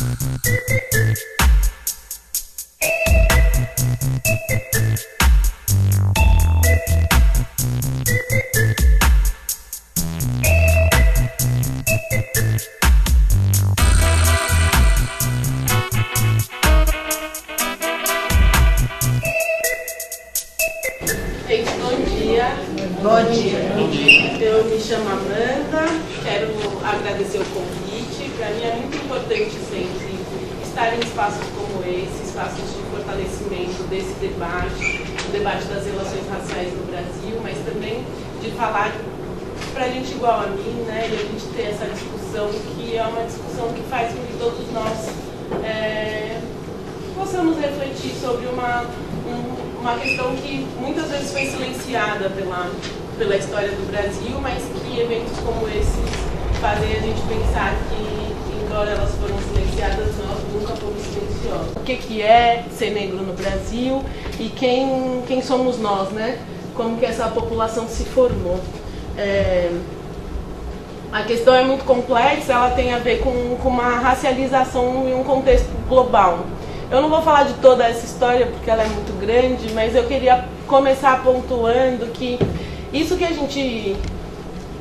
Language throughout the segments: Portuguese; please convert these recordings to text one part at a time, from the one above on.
Bom dia. Eu me chamo Amanda, quero agradecer o convite. Para mim é muito importante sempre estar em espaços como esse, espaços de fortalecimento desse debate, o debate das relações raciais no Brasil, mas também de falar para a gente igual a mim, né, e a gente ter essa discussão que é uma discussão que faz com que todos nós possamos refletir sobre uma questão que muitas vezes foi silenciada pela história do Brasil, mas que eventos como esses fazem a gente pensar que, embora elas foram silenciadas, nós nunca fomos silenciosos. O que é ser negro no Brasil e quem somos nós, né? Como que essa população se formou. A questão é muito complexa, ela tem a ver com uma racialização em um contexto global. Eu não vou falar de toda essa história porque ela é muito grande, mas eu queria começar pontuando que isso que a gente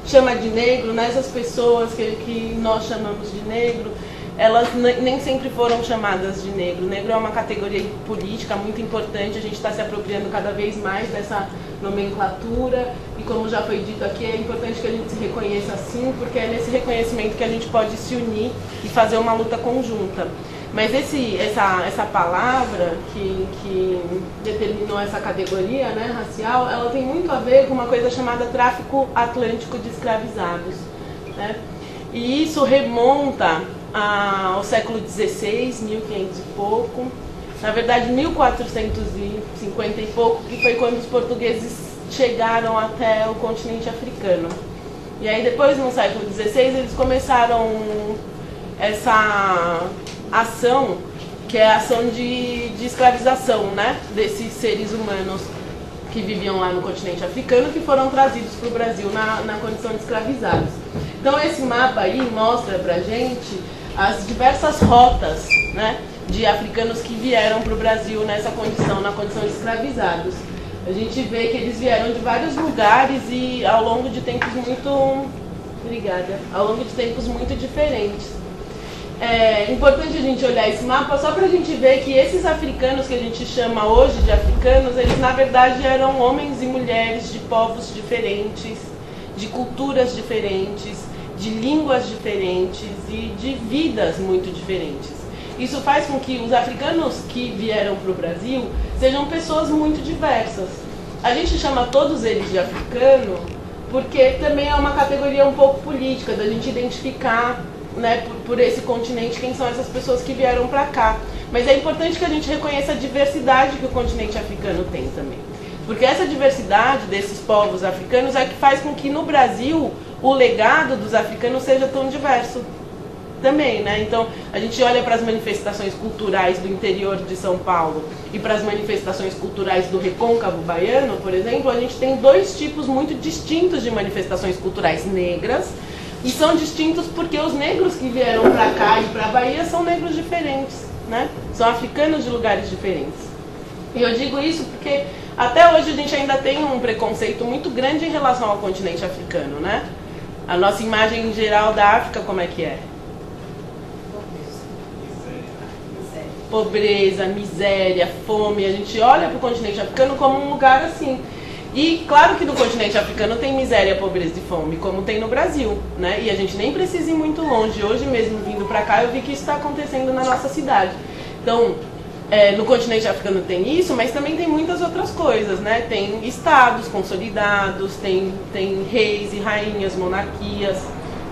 chama de negro, né, essas pessoas que nós chamamos de negro, elas nem sempre foram chamadas de negro. Negro é uma categoria política muito importante, a gente está se apropriando cada vez mais dessa nomenclatura e, como já foi dito aqui, é importante que a gente se reconheça assim, porque é nesse reconhecimento que a gente pode se unir e fazer uma luta conjunta. Mas essa palavra que determinou essa categoria, né, racial, ela tem muito a ver com uma coisa chamada tráfico atlântico de escravizados, né? E isso remonta ao século XVI, 1500 e pouco, na verdade 1450 e pouco, que foi quando os portugueses chegaram até o continente africano. E aí depois, no século XVI, eles começaram essa ação, que é a ação de escravização, né, desses seres humanos que viviam lá no continente africano, que foram trazidos para o Brasil na condição de escravizados. Então esse mapa aí mostra pra gente as diversas rotas, né, de africanos que vieram para o Brasil nessa condição, na condição de escravizados. A gente vê que eles vieram de vários lugares e ao longo de tempos muito diferentes. É importante a gente olhar esse mapa só para a gente ver que esses africanos que a gente chama hoje de africanos, eles na verdade eram homens e mulheres de povos diferentes, de culturas diferentes, de línguas diferentes e de vidas muito diferentes. Isso faz com que os africanos que vieram para o Brasil sejam pessoas muito diversas. A gente chama todos eles de africano porque também é uma categoria um pouco política, da gente identificar, né, por esse continente, quem são essas pessoas que vieram para cá. Mas é importante que a gente reconheça a diversidade que o continente africano tem também. Porque essa diversidade desses povos africanos é que faz com que no Brasil o legado dos africanos seja tão diverso também, né? Então a gente olha para as manifestações culturais do interior de São Paulo e para as manifestações culturais do Recôncavo Baiano, por exemplo, a gente tem dois tipos muito distintos de manifestações culturais negras. E são distintos porque os negros que vieram para cá e para a Bahia são negros diferentes, né? São africanos de lugares diferentes. E eu digo isso porque até hoje a gente ainda tem um preconceito muito grande em relação ao continente africano, né? A nossa imagem geral da África, como é que é? Pobreza, miséria, fome. A gente olha para o continente africano como um lugar assim. E claro que no continente africano tem miséria, pobreza e fome, como tem no Brasil, né? E a gente nem precisa ir muito longe. Hoje mesmo, vindo para cá, eu vi que isso está acontecendo na nossa cidade. Então, no continente africano tem isso, mas também tem muitas outras coisas, né? Tem estados consolidados, tem reis e rainhas, monarquias,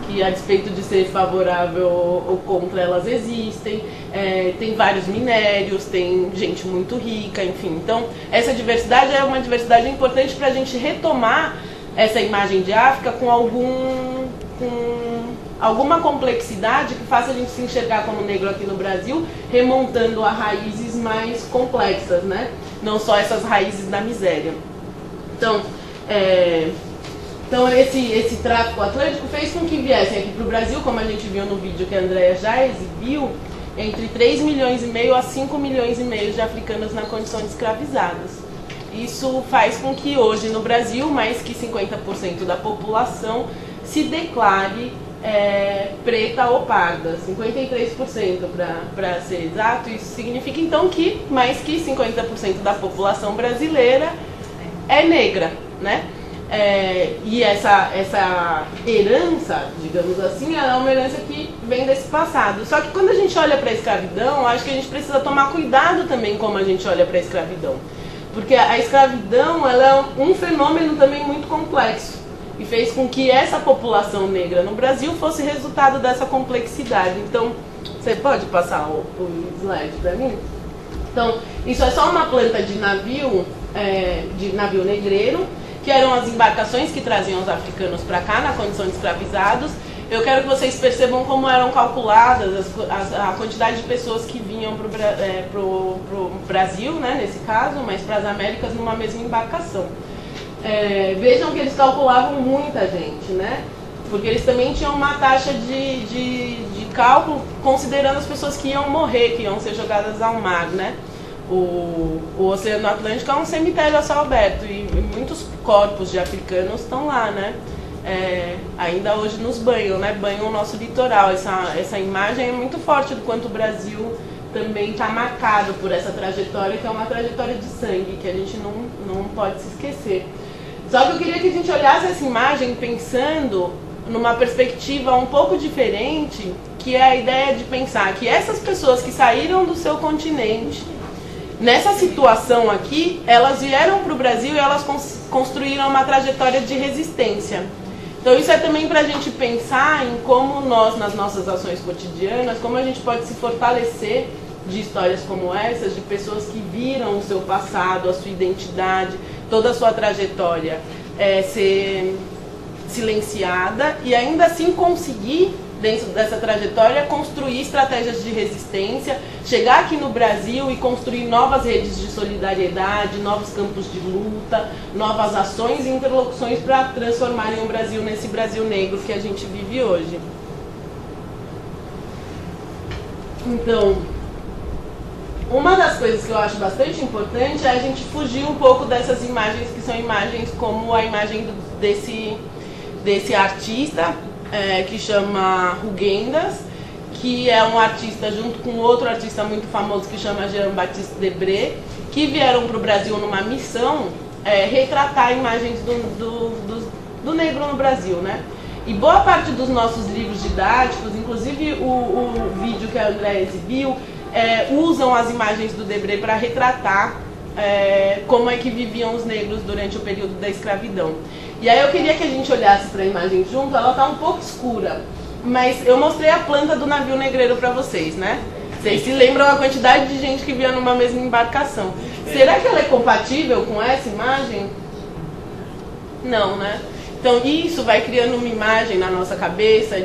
que a despeito de ser favorável ou contra, elas existem, tem vários minérios, tem gente muito rica, enfim. Então, essa diversidade é uma diversidade importante para a gente retomar essa imagem de África com alguma complexidade que faça a gente se enxergar como negro aqui no Brasil, remontando a raízes mais complexas, né? Não só essas raízes da miséria. Então esse tráfico atlântico fez com que viessem aqui para o Brasil, como a gente viu no vídeo que a Andrea já exibiu, entre 3 milhões e meio a 5 milhões e meio de africanos na condição de escravizados. Isso faz com que hoje no Brasil, mais que 50% da população se declare preta ou parda, 53% para ser exato. Isso significa então que mais que 50% da população brasileira é negra, né? E essa herança, digamos assim, ela é uma herança que vem desse passado. Só que quando a gente olha para a escravidão, acho que a gente precisa tomar cuidado também como a gente olha para a escravidão. Porque a escravidão, ela é um fenômeno também muito complexo. E fez com que essa população negra no Brasil fosse resultado dessa complexidade. Então, você pode passar o slide para mim? Então, isso é só uma planta de navio negreiro, que eram as embarcações que traziam os africanos para cá, na condição de escravizados. Eu quero que vocês percebam como eram calculadas a quantidade de pessoas que vinham para o Brasil, né, nesse caso, mas para as Américas numa mesma embarcação. Vejam que eles calculavam muita gente, né? Porque eles também tinham uma taxa de cálculo considerando as pessoas que iam morrer, que iam ser jogadas ao mar, né? O Oceano Atlântico é um cemitério a céu aberto e muitos corpos de africanos estão lá, né? Ainda hoje nos banham, né? Banham o nosso litoral. Essa imagem é muito forte do quanto o Brasil também está marcado por essa trajetória, que é uma trajetória de sangue, que a gente não pode se esquecer. Só que eu queria que a gente olhasse essa imagem pensando numa perspectiva um pouco diferente, que é a ideia de pensar que essas pessoas que saíram do seu continente, nessa situação aqui, elas vieram para o Brasil e elas construíram uma trajetória de resistência. Então isso é também para a gente pensar em como nós, nas nossas ações cotidianas, como a gente pode se fortalecer de histórias como essas, de pessoas que viram o seu passado, a sua identidade, toda a sua trajetória ser silenciada e ainda assim conseguir, dentro dessa trajetória, construir estratégias de resistência, chegar aqui no Brasil e construir novas redes de solidariedade, novos campos de luta, novas ações e interlocuções para transformarem o Brasil nesse Brasil negro que a gente vive hoje. Então, uma das coisas que eu acho bastante importante é a gente fugir um pouco dessas imagens que são imagens como a imagem desse artista, que chama Rugendas, que é um artista junto com outro artista muito famoso que chama Jean-Baptiste Debré, que vieram para o Brasil numa missão retratar imagens do negro no Brasil, né? E boa parte dos nossos livros didáticos, inclusive o vídeo que a André exibiu, usam as imagens do Debré para retratar como é que viviam os negros durante o período da escravidão. E aí eu queria que a gente olhasse para a imagem junto. Ela está um pouco escura, mas eu mostrei a planta do navio negreiro para vocês, né? Vocês se lembram a quantidade de gente que via numa mesma embarcação. Será que ela é compatível com essa imagem? Não, né? Então isso vai criando uma imagem na nossa cabeça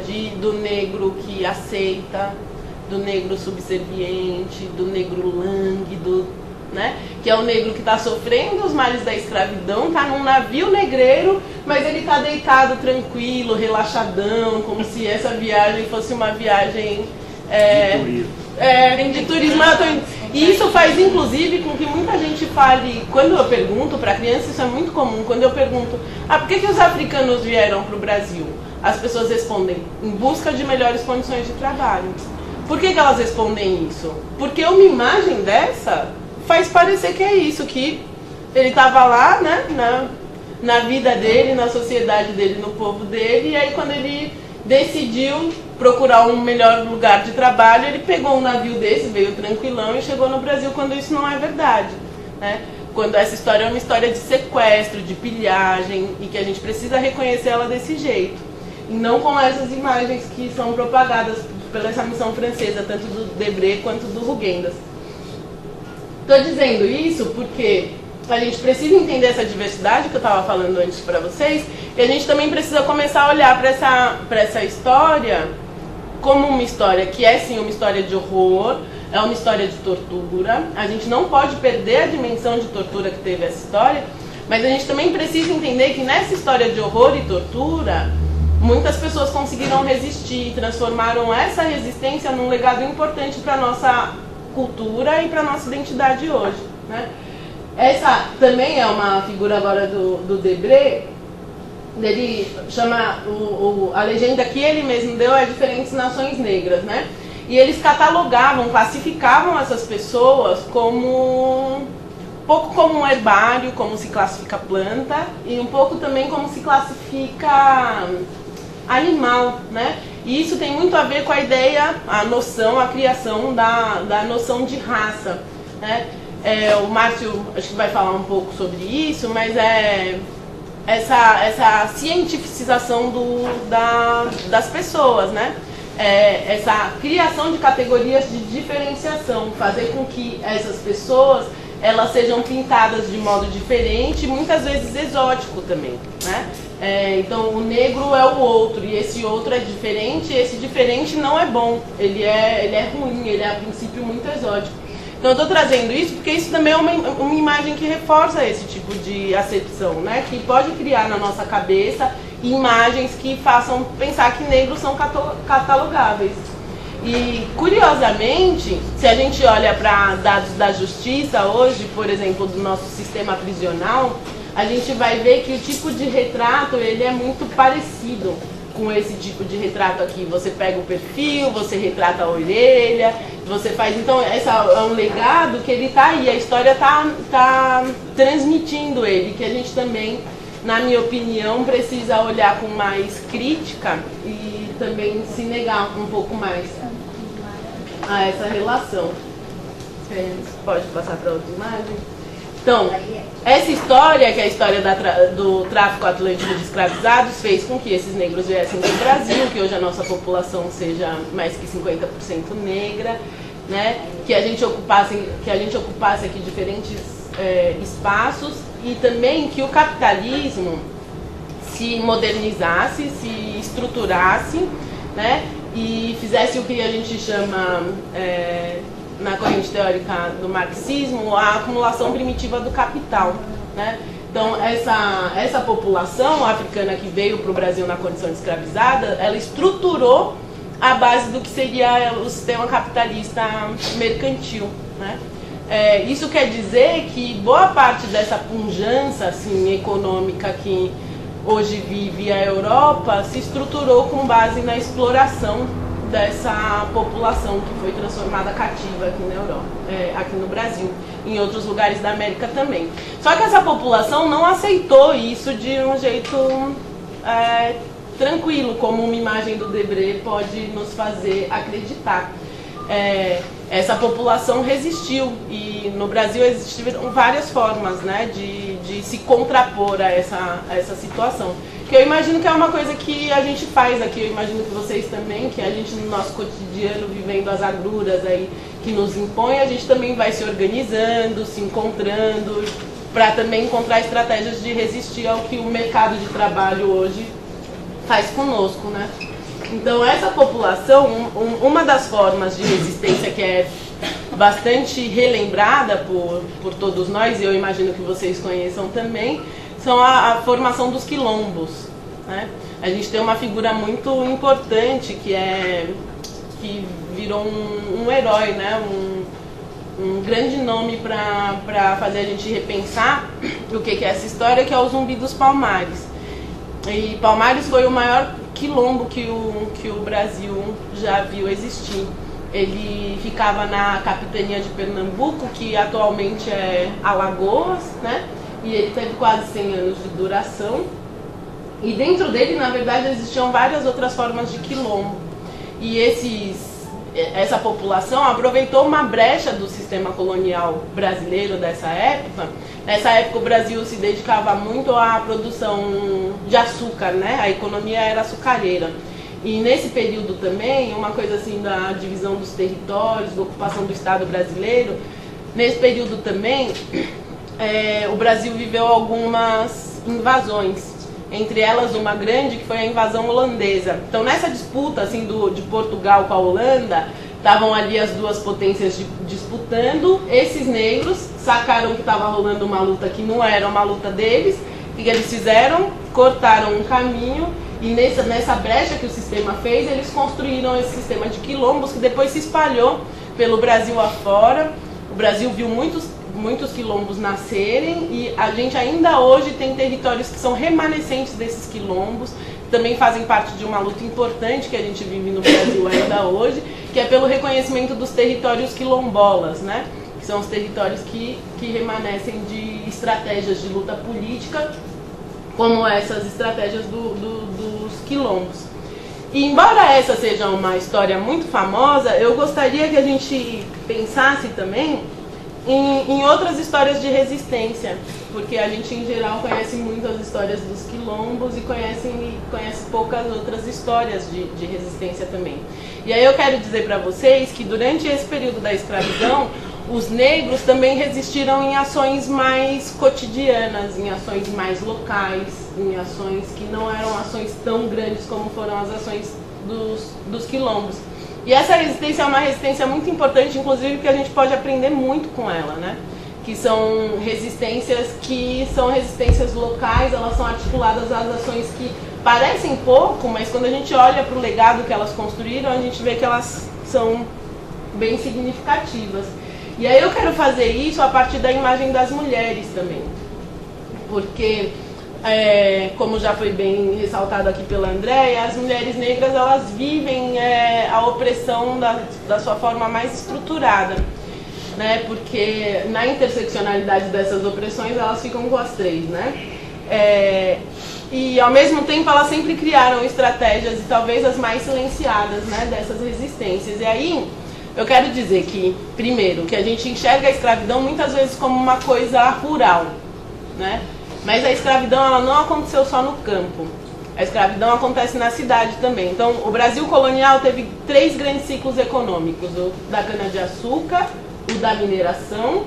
do negro que aceita, do negro subserviente, do negro lânguido, né? Que é o negro que está sofrendo os males da escravidão, está num navio negreiro, mas ele está deitado tranquilo, relaxadão, como se essa viagem fosse uma viagem de turismo. E isso faz inclusive com que muita gente fale, quando eu pergunto para criança, isso é muito comum, quando eu pergunto, por que os africanos vieram para o Brasil? As pessoas respondem, em busca de melhores condições de trabalho. Por que elas respondem isso? Porque uma imagem dessa faz parecer que é isso, que ele estava lá, né, na vida dele, na sociedade dele, no povo dele, e aí quando ele decidiu procurar um melhor lugar de trabalho, ele pegou um navio desse, veio tranquilão e chegou no Brasil, quando isso não é verdade, né? Quando essa história é uma história de sequestro, de pilhagem, e que a gente precisa reconhecer ela desse jeito, e não com essas imagens que são propagadas pela essa missão francesa, tanto do Debré quanto do Rugendas. Estou dizendo isso porque a gente precisa entender essa diversidade que eu estava falando antes para vocês, e a gente também precisa começar a olhar para essa história como uma história que é sim uma história de horror, é uma história de tortura. A gente não pode perder a dimensão de tortura que teve essa história, mas a gente também precisa entender que nessa história de horror e tortura muitas pessoas conseguiram resistir e transformaram essa resistência num legado importante para a nossa cultura e para a nossa identidade hoje, né? Essa também é uma figura agora do Debré. Ele chama, a legenda que ele mesmo deu é Diferentes Nações Negras, né? E eles catalogavam, classificavam essas pessoas como um pouco como um herbário, como se classifica planta, e um pouco também como se classifica animal, né? E isso tem muito a ver com a ideia, a noção, a criação da noção de raça, né? O Márcio acho que vai falar um pouco sobre isso, mas essa cientificização das pessoas, né? Essa criação de categorias de diferenciação, fazer com que essas pessoas elas sejam pintadas de modo diferente, muitas vezes exótico também, né? Então o negro é o outro e esse outro é diferente, e esse diferente não é bom, ele é ruim, ele é a princípio muito exótico. Então eu estou trazendo isso porque isso também é uma imagem que reforça esse tipo de acepção, né? Que pode criar na nossa cabeça imagens que façam pensar que negros são catalogáveis. E, curiosamente, se a gente olha para dados da justiça hoje, por exemplo, do nosso sistema prisional, a gente vai ver que o tipo de retrato ele é muito parecido com esse tipo de retrato aqui. Você pega o perfil, você retrata a orelha, você faz... Então, esse é um legado que ele está aí, a história tá transmitindo ele, que a gente também, na minha opinião, precisa olhar com mais crítica e também se negar um pouco mais a essa relação. Você pode passar para outra imagem? Então, essa história, que é a história do tráfico atlântico de escravizados, fez com que esses negros viessem do Brasil, que hoje a nossa população seja mais que 50% negra, né? Que a gente ocupasse aqui diferentes espaços e também que o capitalismo se modernizasse, se estruturasse, né? E fizesse o que a gente chama... na corrente teórica do marxismo, a acumulação primitiva do capital, né? Então, essa população africana que veio para o Brasil na condição de escravizada, ela estruturou a base do que seria o sistema capitalista mercantil, né? Isso quer dizer que boa parte dessa pujança assim, econômica que hoje vive a Europa se estruturou com base na exploração dessa população que foi transformada cativa aqui na Europa, aqui no Brasil, em outros lugares da América também. Só que essa população não aceitou isso de um jeito tranquilo, como uma imagem do Debré pode nos fazer acreditar. Essa população resistiu e no Brasil existiram várias formas, né, de se contrapor a essa situação. Que eu imagino que é uma coisa que a gente faz aqui, eu imagino que vocês também, que a gente no nosso cotidiano, vivendo as agruras aí que nos impõem, a gente também vai se organizando, se encontrando, para também encontrar estratégias de resistir ao que o mercado de trabalho hoje faz conosco, né? Então essa população, uma das formas de resistência que é bastante relembrada por todos nós, e eu imagino que vocês conheçam também, são a formação dos quilombos, né? A gente tem uma figura muito importante que virou um herói, né? Um grande nome para fazer a gente repensar o que é essa história, que é o Zumbi dos Palmares. E Palmares foi o maior quilombo que o Brasil já viu existir. Ele ficava na capitania de Pernambuco, que atualmente é Alagoas, né? E ele teve quase 100 anos de duração. E dentro dele, na verdade, existiam várias outras formas de quilombo. E essa população aproveitou uma brecha do sistema colonial brasileiro dessa época. Nessa época, o Brasil se dedicava muito à produção de açúcar, né? A economia era açucareira. E nesse período também, uma coisa assim da divisão dos territórios, da ocupação do Estado brasileiro, nesse período também... o Brasil viveu algumas invasões, entre elas uma grande que foi a invasão holandesa. Então nessa disputa assim, de Portugal com a Holanda, estavam ali as duas potências disputando. Esses negros sacaram que estava rolando uma luta que não era uma luta deles. O que eles fizeram? Cortaram um caminho E nessa brecha que o sistema fez, eles construíram esse sistema de quilombos que depois se espalhou pelo Brasil afora. O Brasil viu muitos quilombos nascerem e a gente ainda hoje tem territórios que são remanescentes desses quilombos, que também fazem parte de uma luta importante que a gente vive no Brasil ainda hoje, que é pelo reconhecimento dos territórios quilombolas, né? Que são os territórios que remanescem de estratégias de luta política, como essas estratégias dos quilombos. E embora essa seja uma história muito famosa, eu gostaria que a gente pensasse também em outras histórias de resistência, porque a gente em geral conhece muito as histórias dos quilombos e conhece poucas outras histórias de resistência também. E aí eu quero dizer para vocês que durante esse período da escravidão, os negros também resistiram em ações mais cotidianas, em ações mais locais, em ações que não eram ações tão grandes como foram as ações dos quilombos. E essa resistência é uma resistência muito importante, inclusive, porque a gente pode aprender muito com ela, né? Que são resistências locais, elas são articuladas às ações que parecem pouco, mas quando a gente olha para o legado que elas construíram, a gente vê que elas são bem significativas. E aí eu quero fazer isso a partir da imagem das mulheres também, porque, como já foi bem ressaltado aqui pela Andréia, as mulheres negras elas vivem a opressão da sua forma mais estruturada, né? Porque na interseccionalidade dessas opressões elas ficam com as três, né? E ao mesmo tempo elas sempre criaram estratégias, e talvez as mais silenciadas, né, dessas resistências. E aí eu quero dizer que, primeiro, que a gente enxerga a escravidão muitas vezes como uma coisa rural, né? Mas a escravidão ela não aconteceu só no campo. A escravidão acontece na cidade também. Então, o Brasil colonial teve 3 grandes ciclos econômicos: o da cana-de-açúcar, o da mineração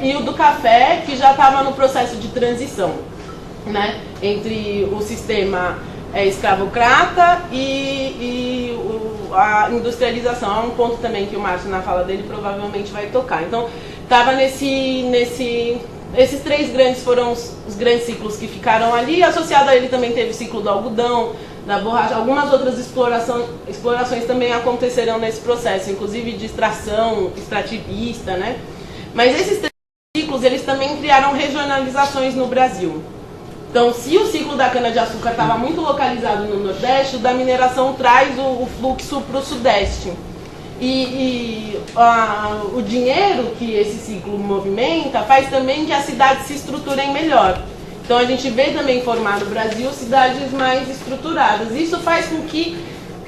e o do café, que já estava no processo de transição, né? Entre o sistema escravocrata e a industrialização. É um ponto também que o Márcio, na fala dele, provavelmente vai tocar. Então, estava esses 3 grandes foram os grandes ciclos que ficaram ali. Associado a ele também teve o ciclo do algodão, da borracha. Algumas outras explorações também aconteceram nesse processo, inclusive de extração extrativista, né? Mas esses 3 ciclos, eles também criaram regionalizações no Brasil. Então, se o ciclo da cana-de-açúcar estava muito localizado no Nordeste, o da mineração traz o fluxo para o Sudeste. O dinheiro que esse ciclo movimenta faz também que as cidades se estruturem melhor. Então, a gente vê também formar no Brasil cidades mais estruturadas. Isso faz com que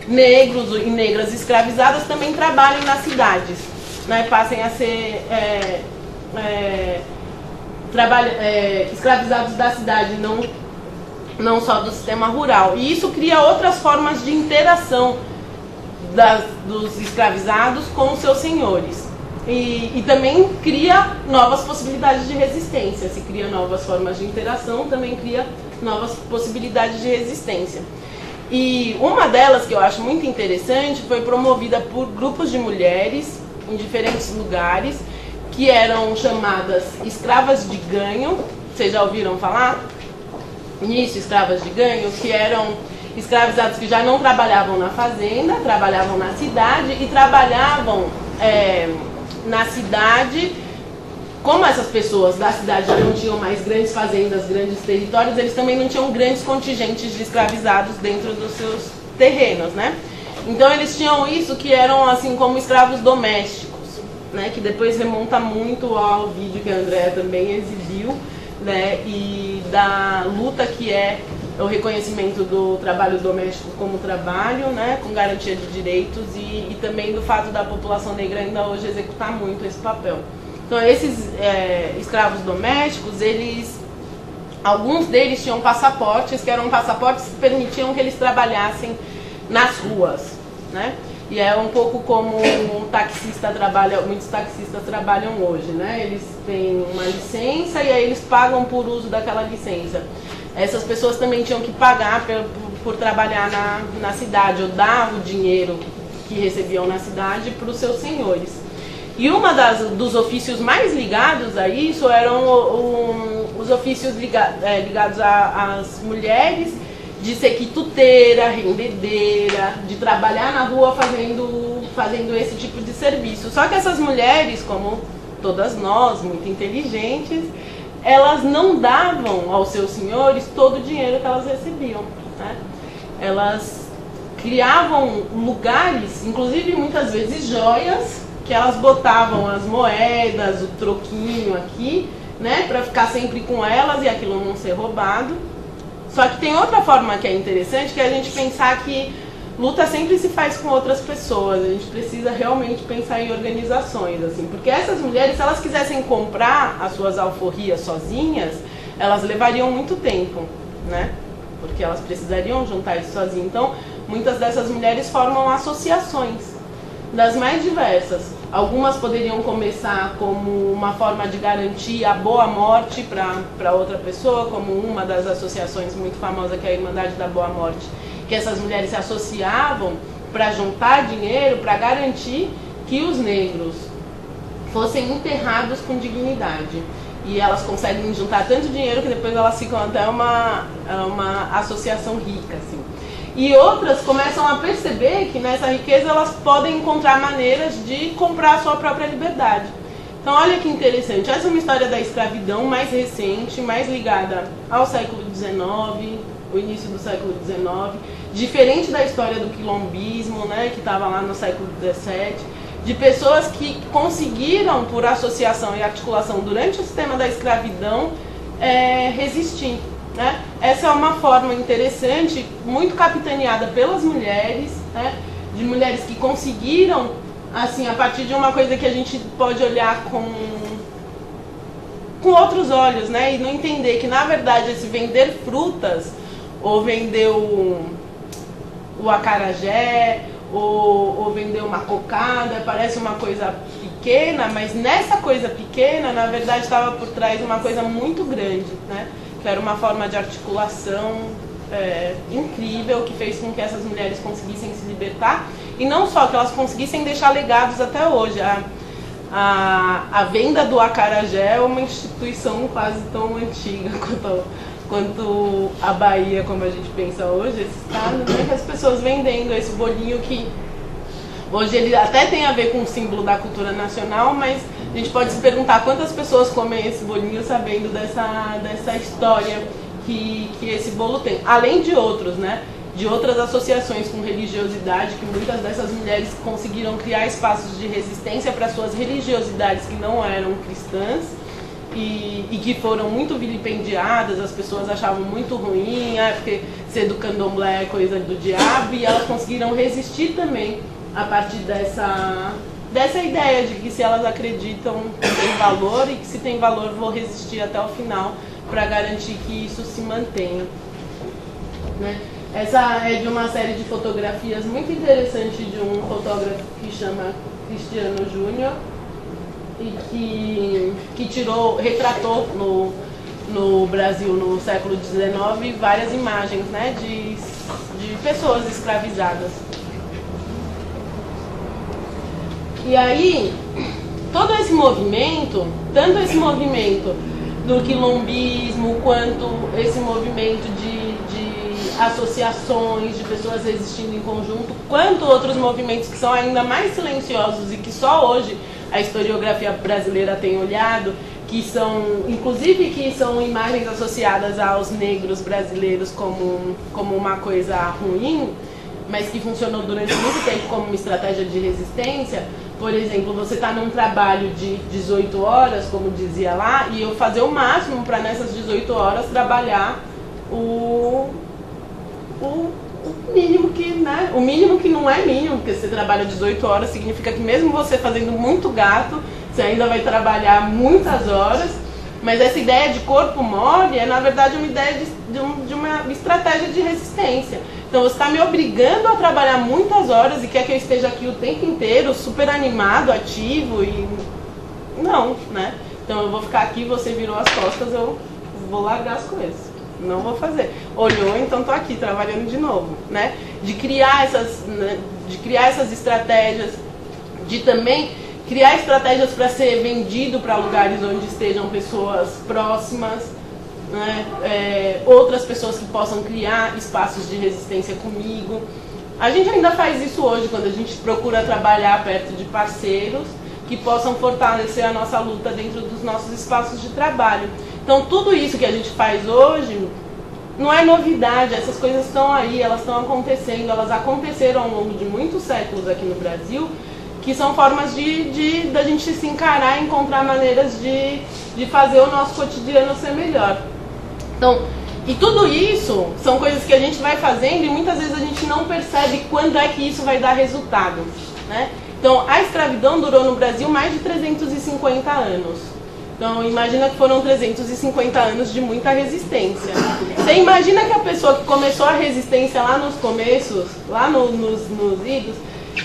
negros e negras escravizadas também trabalhem nas cidades, né? Passem a ser escravizados da cidade, não só do sistema rural. E isso cria outras formas de interação dos escravizados com os seus senhores. E também cria novas possibilidades de resistência. Se cria novas formas de interação, também cria novas possibilidades de resistência. E uma delas que eu acho muito interessante foi promovida por grupos de mulheres em diferentes lugares, que eram chamadas escravas de ganho. Vocês já ouviram falar nisso, escravas de ganho? Que eram escravizados que já não trabalhavam na fazenda, trabalhavam na cidade e trabalhavam na cidade. Como essas pessoas da cidade já não tinham mais grandes fazendas, grandes territórios, eles também não tinham grandes contingentes de escravizados dentro dos seus terrenos, né? Então eles tinham isso, que eram assim como escravos domésticos, né, que depois remonta muito ao vídeo que a Andréia também exibiu, né, e da luta que é o reconhecimento do trabalho doméstico como trabalho, né, com garantia de direitos e também do fato da população negra ainda hoje executar muito esse papel. Então esses escravos domésticos, alguns deles tinham passaportes, que eram passaportes que permitiam que eles trabalhassem nas ruas, né? E é um pouco como um taxista trabalha, muitos taxistas trabalham hoje, né? Eles têm uma licença e aí eles pagam por uso daquela licença. Essas pessoas também tinham que pagar por trabalhar na cidade, ou dar o dinheiro que recebiam na cidade para os seus senhores. E dos ofícios mais ligados a isso eram os ofícios ligados às mulheres de ser quituteira, rendedeira, de trabalhar na rua fazendo esse tipo de serviço. Só que essas mulheres, como todas nós, muito inteligentes, elas não davam aos seus senhores todo o dinheiro que elas recebiam, né? Elas criavam lugares, inclusive muitas vezes joias, que elas botavam as moedas, o troquinho aqui, né, para ficar sempre com elas e aquilo não ser roubado. Só que tem outra forma que é interessante, que é a gente pensar que luta sempre se faz com outras pessoas. A gente precisa realmente pensar em organizações, assim, porque essas mulheres, se elas quisessem comprar as suas alforrias sozinhas, elas levariam muito tempo, né? Porque elas precisariam juntar isso sozinhas. Então, muitas dessas mulheres formam associações das mais diversas. Algumas poderiam começar como uma forma de garantir a boa morte para outra pessoa, como uma das associações muito famosas, que é a Irmandade da Boa Morte, que essas mulheres se associavam para juntar dinheiro, para garantir que os negros fossem enterrados com dignidade. E elas conseguem juntar tanto dinheiro que depois elas ficam até uma associação rica, assim. E outras começam a perceber que nessa riqueza elas podem encontrar maneiras de comprar a sua própria liberdade. Então olha que interessante, essa é uma história da escravidão mais recente, mais ligada ao século XIX, o início do século XIX, diferente da história do quilombismo, né, que estava lá no século XVII, de pessoas que conseguiram, por associação e articulação durante o sistema da escravidão, resistir. Né? Essa é uma forma interessante, muito capitaneada pelas mulheres, né? De mulheres que conseguiram, assim, a partir de uma coisa que a gente pode olhar com outros olhos, né? E não entender que, na verdade, esse vender frutas, ou vender o acarajé, ou vender uma cocada, parece uma coisa pequena, mas nessa coisa pequena, na verdade, estava por trás uma coisa muito grande, né? Que era uma forma de articulação incrível, que fez com que essas mulheres conseguissem se libertar, e não só que elas conseguissem deixar legados até hoje. A venda do acarajé é uma instituição quase tão antiga quanto a Bahia, como a gente pensa hoje, esse estado, né, que as pessoas vendendo esse bolinho que hoje ele até tem a ver com o símbolo da cultura nacional, mas a gente pode se perguntar quantas pessoas comem esse bolinho sabendo dessa história que esse bolo tem. Além de outros, né? De outras associações com religiosidade, que muitas dessas mulheres conseguiram criar espaços de resistência para suas religiosidades que não eram cristãs e que foram muito vilipendiadas, as pessoas achavam muito ruim, porque ser do candomblé é coisa do diabo, e elas conseguiram resistir também a partir dessa ideia de que se elas acreditam tem valor, e que se tem valor vou resistir até o final para garantir que isso se mantenha, né? Essa é de uma série de fotografias muito interessante de um fotógrafo que chama Cristiano Júnior, e que retratou no Brasil no século XIX várias imagens, né, de pessoas escravizadas. E aí, todo esse movimento, tanto esse movimento do quilombismo, quanto esse movimento de associações, de pessoas resistindo em conjunto, quanto outros movimentos que são ainda mais silenciosos e que só hoje a historiografia brasileira tem olhado, que são, inclusive, que são imagens associadas aos negros brasileiros como uma coisa ruim, mas que funcionou durante muito tempo como uma estratégia de resistência. Por exemplo, você está num trabalho de 18 horas, como dizia lá, e eu fazer o máximo para nessas 18 horas trabalhar o mínimo que, né? O mínimo que não é mínimo, porque você trabalha 18 horas, significa que mesmo você fazendo muito gato, você ainda vai trabalhar muitas horas. Mas essa ideia de corpo mole é, na verdade, uma ideia de uma estratégia de resistência. Então você está me obrigando a trabalhar muitas horas e quer que eu esteja aqui o tempo inteiro, super animado, ativo e... Não, né? Então eu vou ficar aqui, você virou as costas, eu vou largar as coisas. Não vou fazer. Olhou, então estou aqui trabalhando de novo, né? De criar essas estratégias, de também criar estratégias para ser vendido para lugares onde estejam pessoas próximas. né? Outras pessoas que possam criar espaços de resistência comigo. A gente ainda faz isso hoje, quando a gente procura trabalhar perto de parceiros que possam fortalecer a nossa luta dentro dos nossos espaços de trabalho. Então, tudo isso que a gente faz hoje não é novidade, essas coisas estão aí, elas estão acontecendo, elas aconteceram ao longo de muitos séculos aqui no Brasil, que são formas da gente se encarar e encontrar maneiras de fazer o nosso cotidiano ser melhor. Então, e tudo isso são coisas que a gente vai fazendo e muitas vezes a gente não percebe quando é que isso vai dar resultado, né? Então, a escravidão durou no Brasil mais de 350 anos. Então, imagina que foram 350 anos de muita resistência. Você imagina que a pessoa que começou a resistência lá nos começos, lá nos idos,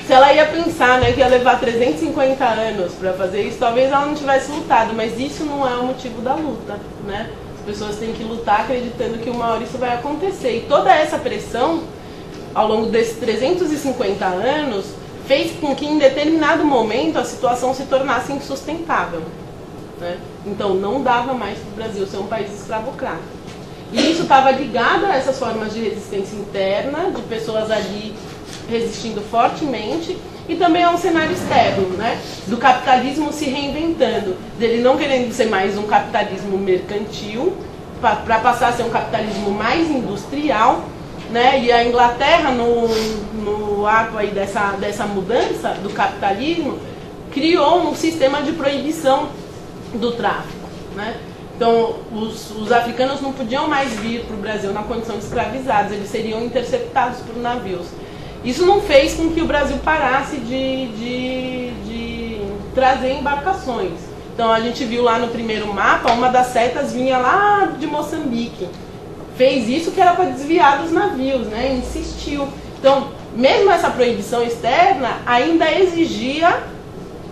se ela ia pensar, né, que ia levar 350 anos para fazer isso, talvez ela não tivesse lutado, mas isso não é o motivo da luta, né? As pessoas têm que lutar acreditando que uma hora isso vai acontecer. E toda essa pressão, ao longo desses 350 anos, fez com que em determinado momento a situação se tornasse insustentável, né? Então não dava mais para o Brasil ser um país escravocrata. E isso estava ligado a essas formas de resistência interna, de pessoas ali resistindo fortemente, e também a um cenário externo, né? Do capitalismo se reinventando, dele não querendo ser mais um capitalismo mercantil, para passar a ser um capitalismo mais industrial, né? E a Inglaterra, no ato aí dessa mudança do capitalismo, criou um sistema de proibição do tráfico, né? Então, os africanos não podiam mais vir para o Brasil na condição de escravizados, eles seriam interceptados por navios. Isso não fez com que o Brasil parasse de trazer embarcações. Então, a gente viu lá no primeiro mapa, uma das setas vinha lá de Moçambique. Fez isso que era para desviar dos navios, né? Insistiu. Então, mesmo essa proibição externa ainda exigia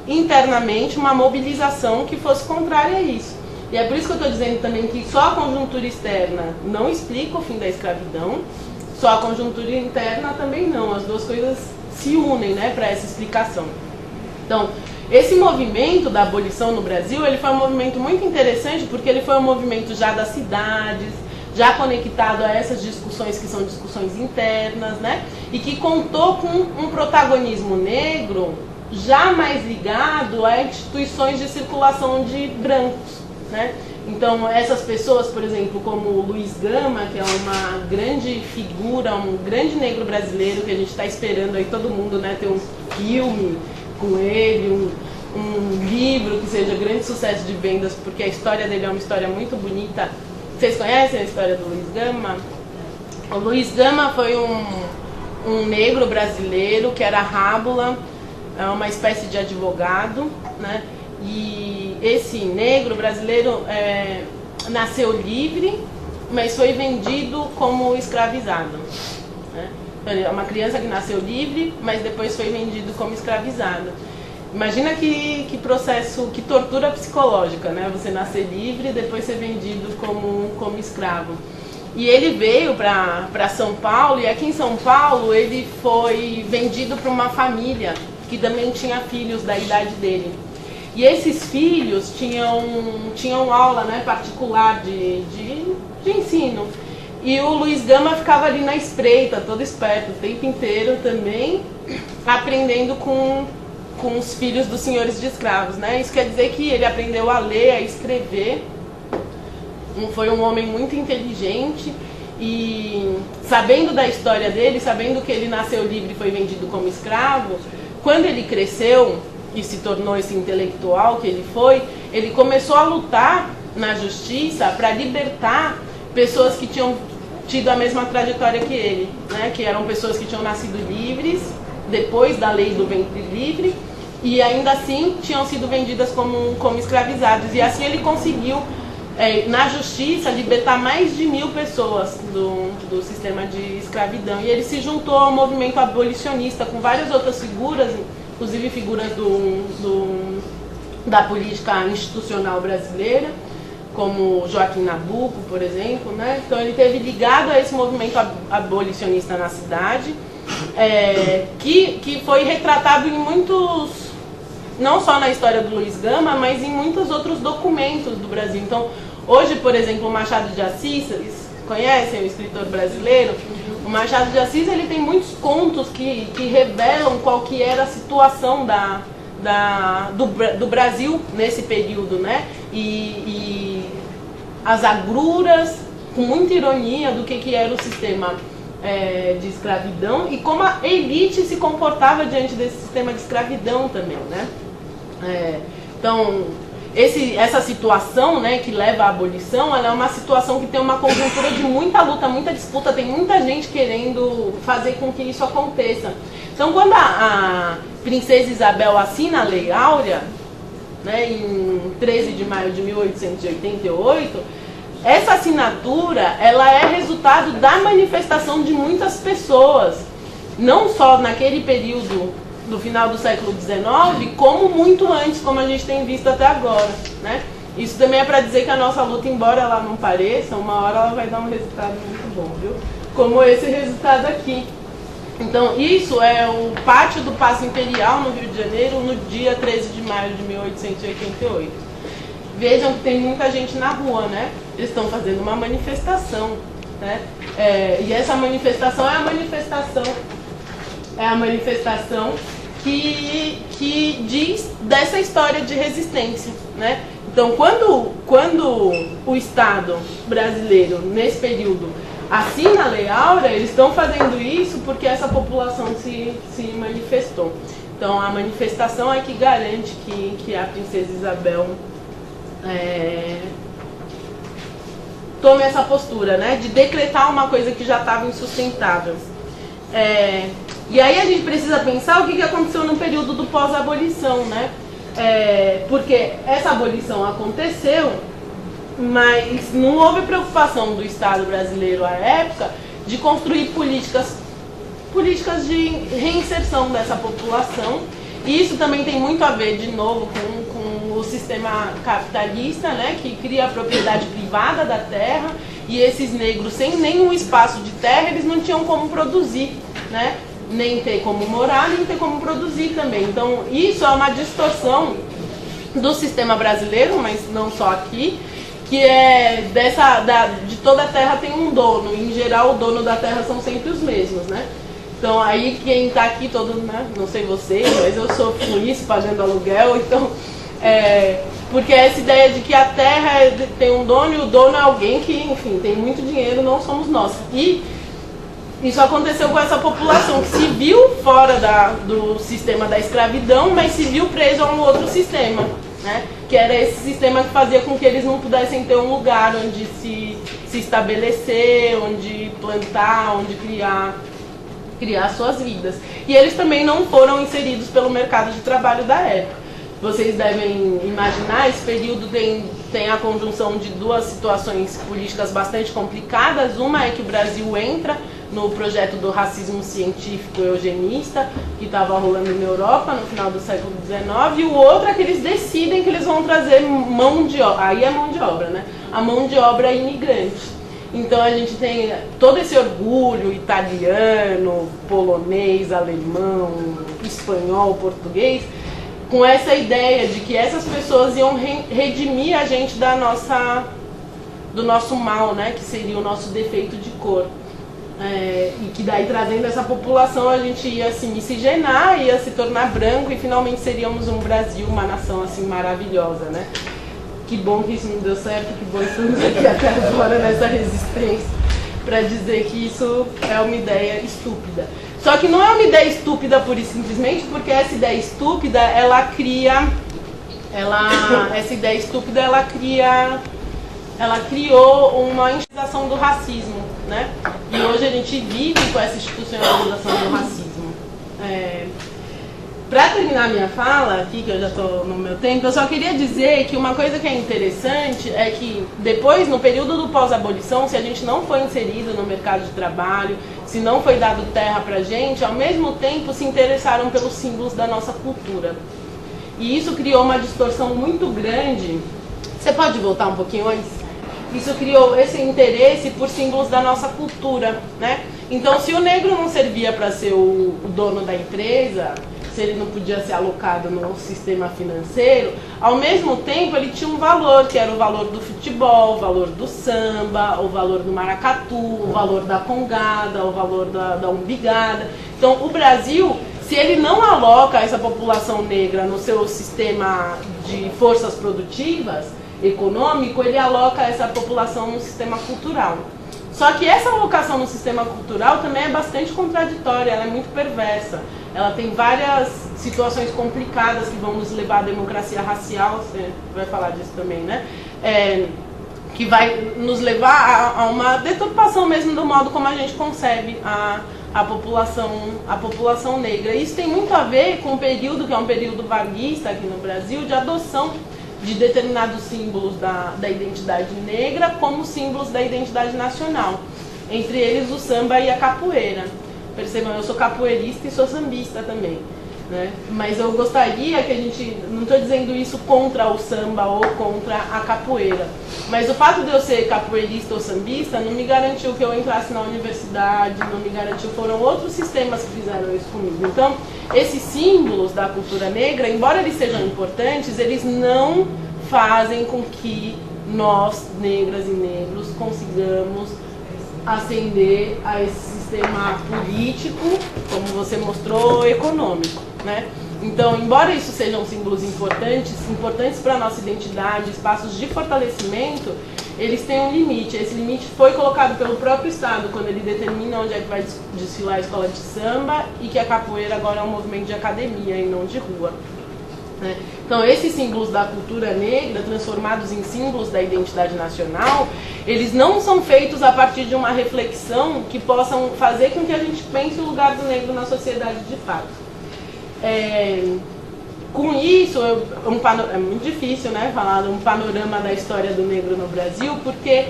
internamente uma mobilização que fosse contrária a isso. E é por isso que eu estou dizendo também que só a conjuntura externa não explica o fim da escravidão, só a conjuntura interna também não. As duas coisas se unem, né, para essa explicação. Então, esse movimento da abolição no Brasil, ele foi um movimento muito interessante porque ele foi um movimento já das cidades, já conectado a essas discussões que são discussões internas, né, e que contou com um protagonismo negro já mais ligado a instituições de circulação de brancos, né? Então, essas pessoas, por exemplo, como o Luiz Gama, que é uma grande figura, um grande negro brasileiro, que a gente está esperando aí todo mundo, né, ter um filme com ele, um livro que seja grande sucesso de vendas, porque a história dele é uma história muito bonita. Vocês conhecem a história do Luiz Gama? O Luiz Gama foi um negro brasileiro que era rábula, uma espécie de advogado, né? E esse negro brasileiro nasceu livre, mas foi vendido como escravizado, né? É uma criança que nasceu livre, mas depois foi vendido como escravizado. Imagina que processo, que tortura psicológica, né? Você nascer livre e depois ser vendido como escravo. E ele veio para São Paulo, e aqui em São Paulo ele foi vendido para uma família que também tinha filhos da idade dele. E esses filhos tinham aula, né, particular de ensino. E o Luiz Gama ficava ali na espreita, todo esperto, o tempo inteiro também, aprendendo com os filhos dos senhores de escravos, né? Isso quer dizer que ele aprendeu a ler, a escrever. Foi um homem muito inteligente e, sabendo da história dele, sabendo que ele nasceu livre e foi vendido como escravo, quando ele cresceu e se tornou esse intelectual que ele foi, ele começou a lutar na justiça para libertar pessoas que tinham tido a mesma trajetória que ele, né? Que eram pessoas que tinham nascido livres, depois da lei do ventre livre, e ainda assim tinham sido vendidas como escravizados. E assim ele conseguiu, na justiça, libertar mais de 1000 pessoas do sistema de escravidão. E ele se juntou ao movimento abolicionista com várias outras figuras, inclusive figuras da política institucional brasileira, como Joaquim Nabuco, por exemplo, né? Então ele esteve ligado a esse movimento abolicionista na cidade, que foi retratado em muitos, não só na história do Luiz Gama, mas em muitos outros documentos do Brasil. Então, Hoje, por exemplo, o Machado de Assis, vocês conhecem o escritor brasileiro? O Machado de Assis, ele tem muitos contos que revelam qual que era a situação do Brasil nesse período, né? E as agruras, com muita ironia do que era o sistema de escravidão e como a elite se comportava diante desse sistema de escravidão também, né? Então, essa situação, né, que leva à abolição, ela é uma situação que tem uma conjuntura de muita luta, muita disputa, tem muita gente querendo fazer com que isso aconteça. Então, quando a princesa Isabel assina a Lei Áurea, né, em 13 de maio de 1888, essa assinatura, ela é resultado da manifestação de muitas pessoas, não só naquele período do final do século XIX, como muito antes, como a gente tem visto até agora, né? Isso também é para dizer que a nossa luta, embora ela não pareça, uma hora ela vai dar um resultado muito bom, viu? Como esse resultado aqui. Então, isso é o pátio do Paço Imperial, no Rio de Janeiro, no dia 13 de maio de 1888. Vejam que tem muita gente na rua, né? Eles estão fazendo uma manifestação, né? E essa manifestação é a manifestação que diz dessa história de resistência, né? Então, quando o Estado brasileiro, nesse período, assina a Lei Áurea, eles estão fazendo isso porque essa população se manifestou. Então, a manifestação é que garante que a princesa Isabel tome essa postura, né, de decretar uma coisa que já estava insustentável. E aí a gente precisa pensar o que aconteceu no período do pós-abolição, né? Porque essa abolição aconteceu, mas não houve preocupação do Estado brasileiro à época de construir políticas de reinserção dessa população. E isso também tem muito a ver, de novo, com o sistema capitalista, né, que cria a propriedade privada da terra, e esses negros, sem nenhum espaço de terra, eles não tinham como produzir, né? Nem ter como morar, nem ter como produzir também. Então, isso é uma distorção do sistema brasileiro, mas não só aqui, que é de toda a terra tem um dono. Em geral, o dono da terra são sempre os mesmos, né? Então, aí quem está aqui, né? Não sei vocês, mas eu sofro com isso, pagando aluguel, então... porque essa ideia de que a terra tem um dono e o dono é alguém que, enfim, tem muito dinheiro, não somos nós. E isso aconteceu com essa população que se viu fora do sistema da escravidão, mas se viu preso a um outro sistema, né? Que era esse sistema que fazia com que eles não pudessem ter um lugar onde se estabelecer, onde plantar, onde criar suas vidas. E eles também não foram inseridos pelo mercado de trabalho da época. Vocês devem imaginar, esse período tem a conjunção de duas situações políticas bastante complicadas. Uma é que o Brasil entra no projeto do racismo científico eugenista, que estava rolando na Europa no final do século XIX, e o outro é que eles decidem que eles vão trazer mão de obra, aí é mão de obra, né? A mão de obra imigrante. Então a gente tem todo esse orgulho italiano, polonês, alemão, espanhol, português, com essa ideia de que essas pessoas iam redimir a gente do nosso mal, né, que seria o nosso defeito de cor. E que daí, trazendo essa população, a gente ia se miscigenar, ia se tornar branco e finalmente seríamos um Brasil, uma nação assim maravilhosa, né? Que bom que isso não deu certo, que bom que estamos aqui até agora nessa resistência para dizer que isso é uma ideia estúpida. Só que não é uma ideia estúpida pura e simplesmente porque essa ideia estúpida, ela criou uma instituição do racismo, né? E hoje a gente vive com essa institucionalização do racismo. Para terminar minha fala aqui, que eu já estou no meu tempo, eu só queria dizer que uma coisa que é interessante é que depois, no período do pós-abolição, se a gente não foi inserido no mercado de trabalho, se não foi dado terra para a gente, ao mesmo tempo se interessaram pelos símbolos da nossa cultura. E isso criou uma distorção muito grande. Você pode voltar um pouquinho antes? Isso criou esse interesse por símbolos da nossa cultura, né? Então, se o negro não servia para ser o dono da empresa, se ele não podia ser alocado no sistema financeiro, ao mesmo tempo ele tinha um valor, que era o valor do futebol, o valor do samba, o valor do maracatu, o valor da congada, o valor da umbigada. Então o Brasil, se ele não aloca essa população negra no seu sistema de forças produtivas, econômico, ele aloca essa população no sistema cultural. Só que essa alocação no sistema cultural também é bastante contraditória, ela é muito perversa. Ela tem várias situações complicadas que vão nos levar à democracia racial, você vai falar disso também, né? Que vai nos levar a uma deturpação mesmo do modo como a gente concebe a população negra. Isso tem muito a ver com o período, que é um período varguista aqui no Brasil, de adoção de determinados símbolos da identidade negra como símbolos da identidade nacional. Entre eles o samba e a capoeira. Percebam, eu sou capoeirista e sou sambista também, né? Mas eu gostaria que a gente, não estou dizendo isso contra o samba ou contra a capoeira, mas o fato de eu ser capoeirista ou sambista não me garantiu que eu entrasse na universidade, não me garantiu, foram outros sistemas que fizeram isso comigo. Então, esses símbolos da cultura negra, embora eles sejam importantes, eles não fazem com que nós, negras e negros, consigamos ascender a esse sistema político, como você mostrou, econômico, né? Então, embora isso sejam símbolos importantes para a nossa identidade, espaços de fortalecimento, eles têm um limite. Esse limite foi colocado pelo próprio Estado, quando ele determina onde é que vai desfilar a escola de samba e que a capoeira agora é um movimento de academia e não de rua, né? Então, esses símbolos da cultura negra, transformados em símbolos da identidade nacional, eles não são feitos a partir de uma reflexão que possam fazer com que a gente pense o lugar do negro na sociedade de fato. Com isso, é muito difícil, né, falar um panorama da história do negro no Brasil, porque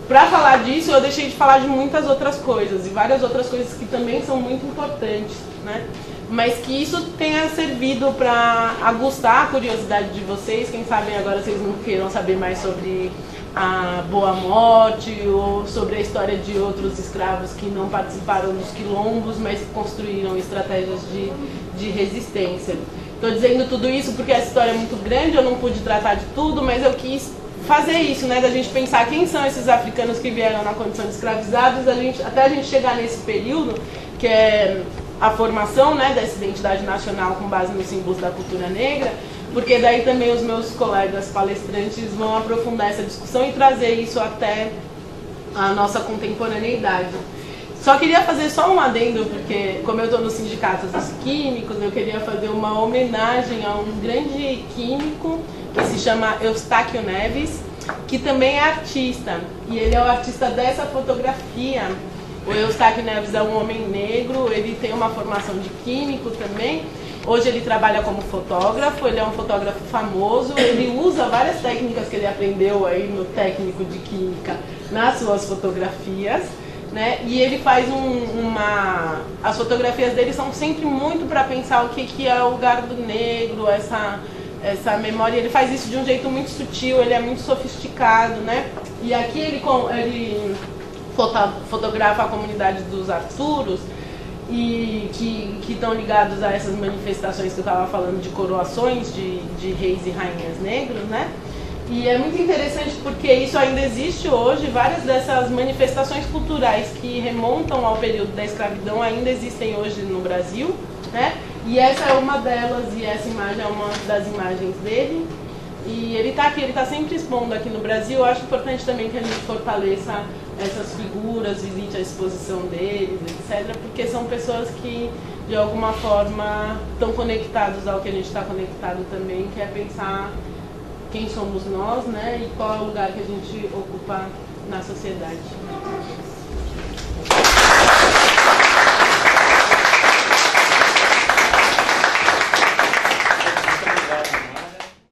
para falar disso eu deixei de falar de muitas outras coisas, e várias outras coisas que também são muito importantes, né? Mas que isso tenha servido para aguçar a curiosidade de vocês. Quem sabe agora vocês não queiram saber mais sobre a Boa Morte ou sobre a história de outros escravos que não participaram dos quilombos, mas construíram estratégias de resistência. Estou dizendo tudo isso porque essa história é muito grande, eu não pude tratar de tudo, mas eu quis fazer isso, né, da gente pensar quem são esses africanos que vieram na condição de escravizados, até a gente chegar nesse período, que é a formação, né, dessa identidade nacional com base nos símbolos da cultura negra, porque daí também os meus colegas palestrantes vão aprofundar essa discussão e trazer isso até a nossa contemporaneidade. Só queria fazer só um adendo, porque como eu estou no Sindicato dos Químicos, eu queria fazer uma homenagem a um grande químico que se chama Eustáquio Neves, que também é artista, e ele é o artista dessa fotografia. O Eustáquio Neves é um homem negro, ele tem uma formação de químico também. Hoje ele trabalha como fotógrafo, ele é um fotógrafo famoso, ele usa várias técnicas que ele aprendeu aí no técnico de química nas suas fotografias, né? E ele faz as fotografias dele são sempre muito para pensar o que é o lugar do negro, essa memória. Ele faz isso de um jeito muito sutil, ele é muito sofisticado, né? E aqui ele fotografa a comunidade dos Arturos, e que estão ligados a essas manifestações que eu estava falando de coroações de reis e rainhas negros, né? E é muito interessante porque isso ainda existe hoje, várias dessas manifestações culturais que remontam ao período da escravidão ainda existem hoje no Brasil, né? E essa é uma delas, e essa imagem é uma das imagens dele. E ele está aqui, ele está sempre expondo aqui no Brasil. Eu acho importante também que a gente fortaleça essas figuras, visite a exposição deles, etc., porque são pessoas que, de alguma forma, estão conectados ao que a gente está conectado também, que é pensar quem somos nós, né, e qual é o lugar que a gente ocupa na sociedade.